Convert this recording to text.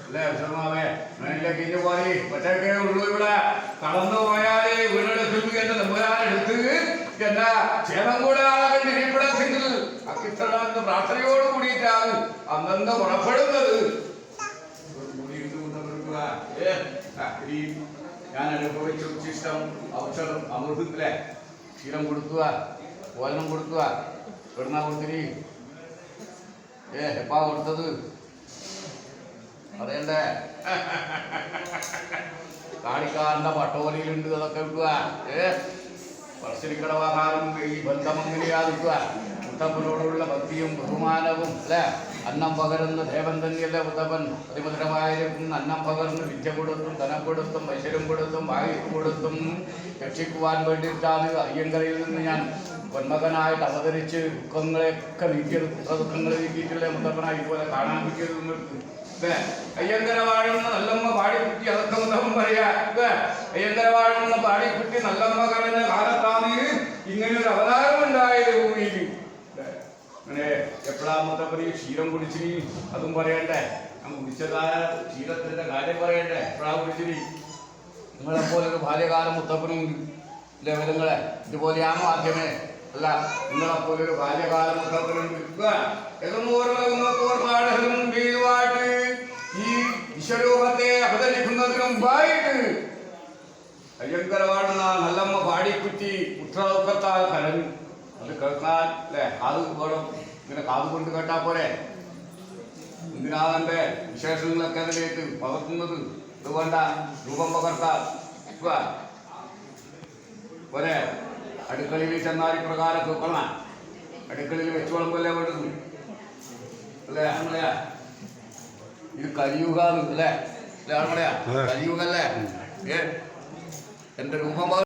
അല്ലേ വിശ്രമാവേ അങ്ങനെയൊക്കെ ഇത് പോയി ഒറ്റക്കേ ഉള്ളൂ ഇവിടെ കടന്നു പോയാലേ വീടെടുത്ത് എന്റെ നമ്പുരാനെടുത്ത് എന്താ ക്ഷേമം കൂടാതെ ഇരിപ്പിടത്തിൽ അക്കിത്തടാന്ന് പ്രാർത്ഥനയോട് കൂടിയിട്ടാണ് അന്നന്ന് പുറപ്പെടുന്നത്. ഞാൻ അനുഭവിച്ച ഉച്ചിഷ്ടം ഔഷധം അമൃതത്തിലെ ക്ഷീരം കൊടുക്കുക ഓലനം കൊടുക്കുക എവിടുന്നാ കൊടുത്തിരി എപ്പാ കൊടുത്തത് പറയണ്ടേ? കാണിക്കാരന്റെ പട്ടോലിയിലുണ്ട് അതൊക്കെ വിടുക. വർഷരിക്കടവാഹാരം ഈ ബന്ധമങ്ങനെയാകുക. മുത്തപ്പനോടുള്ള ഭക്തിയും ബഹുമാനവും അല്ലെ അന്നം പകരുന്ന ദേവൻ തന്നെയല്ലേ മുത്തപ്പൻ. അതിമധുരമായിരിക്കും അന്നം പകർന്ന് വിദ്യ കൊടുത്തും ധനം കൊടുത്തും ഐശ്വര്യം കൊടുത്തും വായുസ് കൊടുത്തും രക്ഷിക്കുവാൻ വേണ്ടിയിട്ടാണ് അയ്യങ്കരയിൽ നിന്ന് ഞാൻ പൊന്മകനായിട്ട് അവതരിച്ച് ദുഃഖങ്ങളെയൊക്കെ നീക്കിയത്. ദുഃഖങ്ങളെ നീക്കിയിട്ടുള്ള മുത്തപ്പനായി ഇതുപോലെ കാണാൻ പറ്റിയത് നിങ്ങൾക്ക് അയ്യങ്കര വാഴുന്ന നല്ലമ്മ പാടിക്കുട്ടി അതൊക്കെ മുത്തപ്പൻ പറയാ. അയ്യങ്കര വാഴുന്ന പാടിക്കുട്ടി നല്ലമ്മ കരഞ്ഞ കാലത്താണ് ഇങ്ങനൊരു അവതാരം ഉണ്ടായത് ഭൂമിയിൽ. അങ്ങനെ എപ്പോഴാ മുത്തപ്പൻ ഈ ക്ഷീരം കുടിച്ചിനി അതും പറയണ്ടേ? ഞാൻ കുടിച്ചതായ ക്ഷീരത്തിന്റെ കാര്യം പറയണ്ടേ? എപ്പോഴാ കുടിച്ചിനി? നിങ്ങളെപ്പോലൊരു ബാല്യകാലം മുത്തപ്പനും ഇല്ലേ വിധങ്ങളെ ഇതുപോലെയാണോ ആദ്യമേ? അല്ല, നിങ്ങളെപ്പോലൊരു ബാല്യകാലം മുത്തപ്പനുണ്ട്. ഈ വിശ്വരൂപത്തെ അവതരിക്കുന്നതിന് മുമ്പായിട്ട് അയ്യങ്കരവാടുന്ന നല്ലമ്മ പാടിക്കുറ്റി ഉത്രദുഃഖത്താൽ കരഞ്ഞു. അത് കേൾക്കാൻ അല്ലേ കാത് വേണം. ഇങ്ങനെ കാത് കൊണ്ട് കേട്ടാ പോരെ? എന്തിനാ തന്റെ വിശേഷങ്ങളൊക്കെ അതിലേക്ക് പകർത്തുന്നത്? ഇതുകൊണ്ട രൂപം പകർത്താൻ പോരെ? അടുക്കളയിൽ ചെന്നാൽ പ്രകാരം കേൾക്കണം. അടുക്കളയിൽ വെച്ചോളം പോലെ വേണ്ടത് അല്ലേ? ആണല്ലയാ ഇത് കലിയുഗാന്ന് അല്ലേ? ആണല്ലയാ കലിയുഗല്ലേ? എന്റെ രൂപം